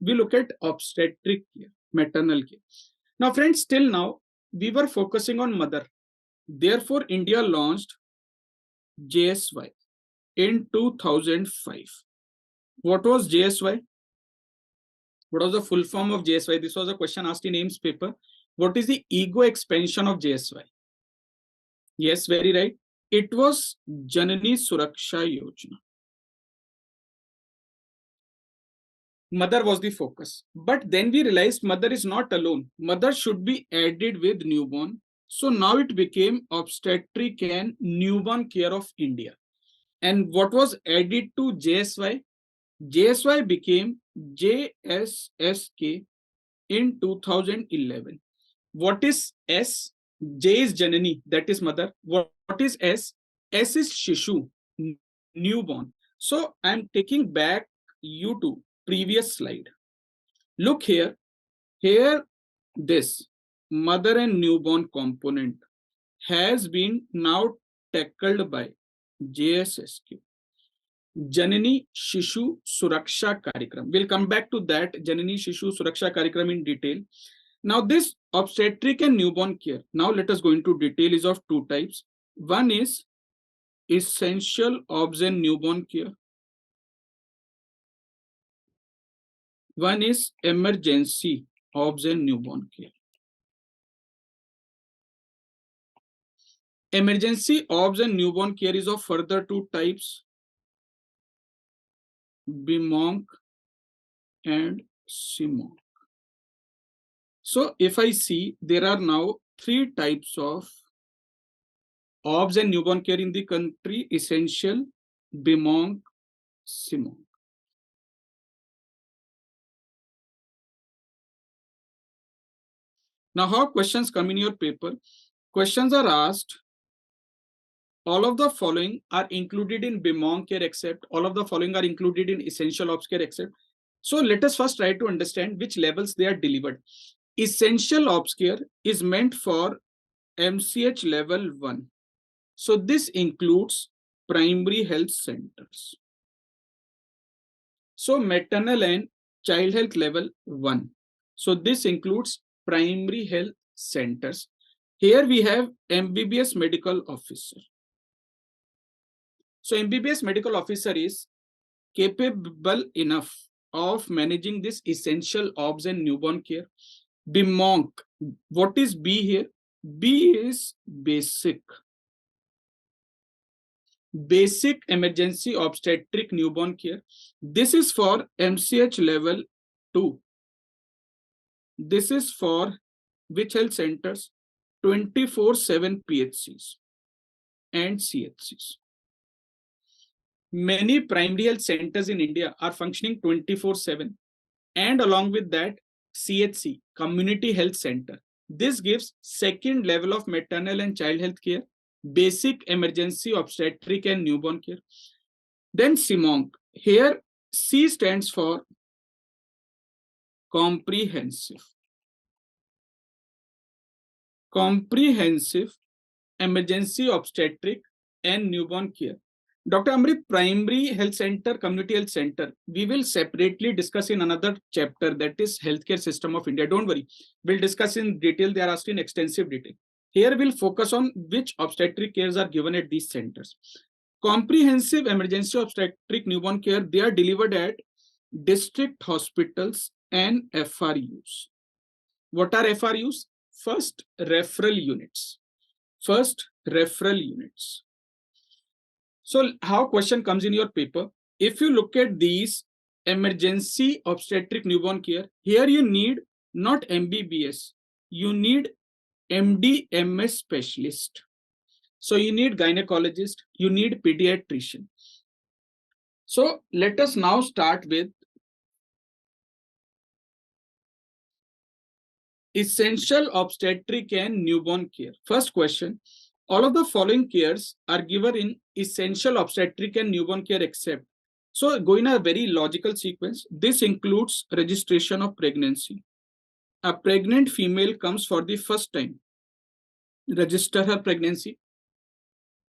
we look at obstetric care, maternal care. Now, friends, till now, we were focusing on mother. Therefore, India launched JSY in 2005. What was JSY? What was the full form of JSY? This was a question asked in AIIMS paper. What is the ego expansion of JSY? Yes, very right. It was Janani Suraksha Yojana. Mother was the focus. But then we realized mother is not alone. Mother should be added with newborn. So now it became Obstetric and Newborn Care of India. And what was added to JSY? JSY became JSSK in 2011. What is S? J is Janani, that is mother. What is S? S is Shishu, newborn. So I'm taking back you to previous slide. Look here. Here, this mother and newborn component has been now tackled by JSSK. Janani Shishu Suraksha Karyakram. We'll come back to that Janani Shishu Suraksha Karyakram in detail. Now, this obstetric and newborn care, now let us go into detail, is of two types. One is essential obs and newborn care. One is emergency obs and newborn care. Emergency obs and newborn care is of further two types, BMONC and CMONC. So if I see, there are now three types of obs and newborn care in the country: essential, BMONC, CMONC. Now, how questions come in your paper? Questions are asked, all of the following are included in BMONC care except, all of the following are included in essential obs care except. So let us first try to understand which levels they are delivered. Essential obs care is meant for MCH level 1. So this includes primary health centers. So maternal and child health level 1. So this includes primary health centers. Here we have MBBS medical officer. So MBBS medical officer is capable enough of managing this essential obs and newborn care. BMONC. What is B here? B is basic. Basic emergency obstetric newborn care. This is for MCH level 2. This is for which health centers? 24/7 PHCs and CHCs. Many primary health centers in India are functioning 24/7, and along with that, CHC, Community Health Center. This gives second level of maternal and child health care, basic emergency obstetric and newborn care. Then CMONC. Here, C stands for comprehensive. Comprehensive emergency obstetric and newborn care. Dr. Amrit, primary health center, community health center, we will separately discuss in another chapter, that is healthcare system of India. Don't worry, we'll discuss in detail. They are asked in extensive detail. Here we'll focus on which obstetric cares are given at these centers. Comprehensive emergency obstetric newborn care, they are delivered at district hospitals and FRUs. What are FRUs? First referral units. First referral units. So how question comes in your paper? If you look at these emergency obstetric newborn care, here you need not MBBS, you need MD, MS specialist. So you need gynecologist, you need pediatrician. So let us now start with essential obstetric and newborn care. First question, all of the following cares are given in essential obstetric and newborn care except. So go in a very logical sequence. This includes registration of pregnancy. A pregnant female comes for the first time, register her pregnancy.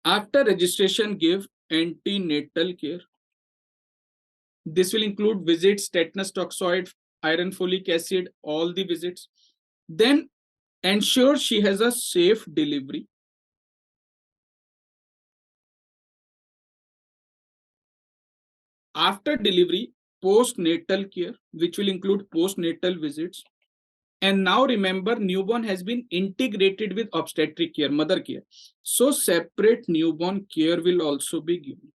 After registration, give antenatal care. This will include visits, tetanus toxoid, iron, folic acid, all the visits. Then ensure she has a safe delivery. After delivery, postnatal care, which will include postnatal visits. And now remember, newborn has been integrated with obstetric care, mother care. So separate newborn care will also be given.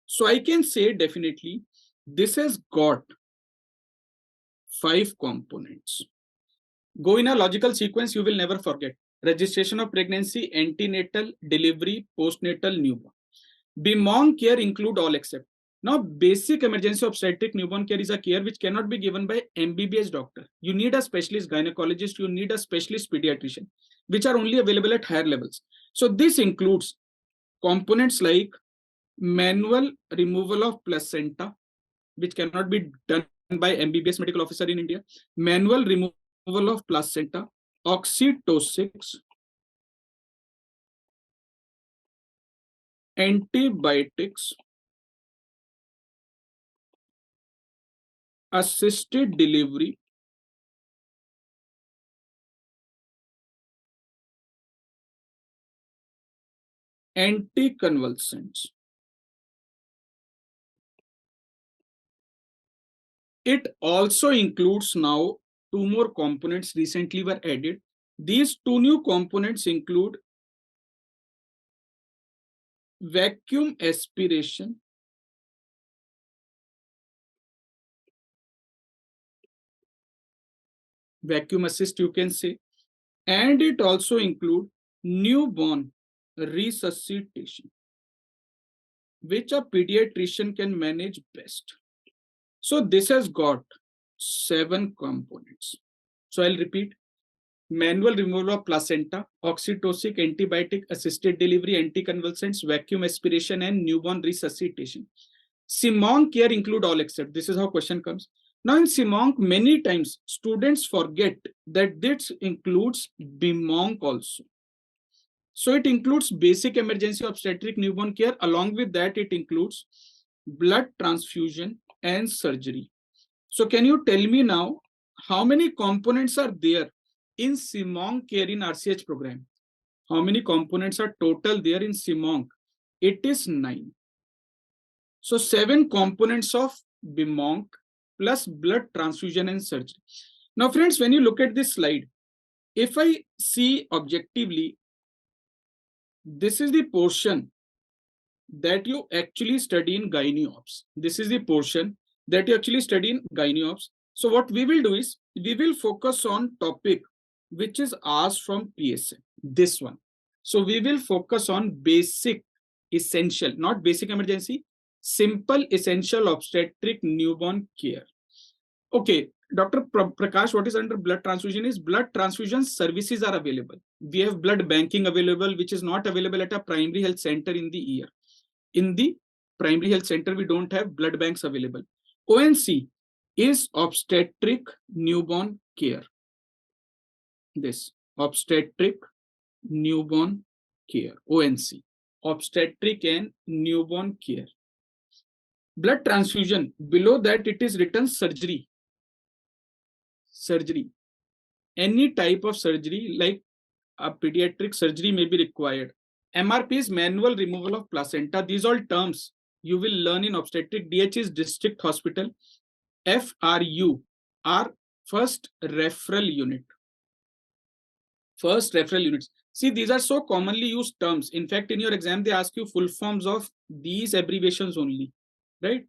So I can say definitely this has got 5 components. Go in a logical sequence, you will never forget. Registration of pregnancy, antenatal, delivery, postnatal, newborn. BMOM care include all except. Now, basic emergency obstetric newborn care is a care which cannot be given by MBBS doctor. You need a specialist gynecologist, you need a specialist pediatrician, which are only available at higher levels. So this includes components like manual removal of placenta, which cannot be done by MBBS medical officer in India, manual removal of placenta, oxytocics, antibiotics, assisted delivery, anticonvulsants. It also includes now 2 more components recently were added. These 2 new components include vacuum aspiration, vacuum assist you can say, and it also include newborn resuscitation, which a pediatrician can manage best. So this has got 7 components. So I'll repeat: manual removal of placenta, oxytocic, antibiotic, assisted delivery, anticonvulsants, vacuum aspiration, and newborn resuscitation. CMONC care include all except. This is how question comes. Now in CMONC, many times students forget that this includes BMONC also. So it includes basic emergency obstetric newborn care. Along with that, it includes blood transfusion and surgery. So can you tell me now how many components are there in CMONC care in RCH program? How many components are total there in CMONC? It is 9. So 7 components of BMONC plus blood transfusion and surgery. Now friends, when you look at this slide, if I see objectively, this is the portion that you actually study in gyne-ops. This is the portion that you actually study in gyne-ops. So what we will do is, we will focus on topic which is asked from PSA, this one. So we will focus on basic, essential, not basic emergency, simple, essential obstetric newborn care. Okay, Dr. Prakash, what is under blood transfusion is blood transfusion services are available. We have blood banking available, which is not available at a primary health center in the ER. In the primary health center, we don't have blood banks available. ONC is obstetric newborn care. This obstetric newborn care, ONC, obstetric and newborn care. Blood transfusion, below that it is written surgery. Surgery, any type of surgery like a pediatric surgery may be required. MRP is manual removal of placenta. These all terms you will learn in obstetric. DH is district hospital. FRU are first referral unit. First referral units. See, these are so commonly used terms. In fact, in your exam, they ask you full forms of these abbreviations only, right?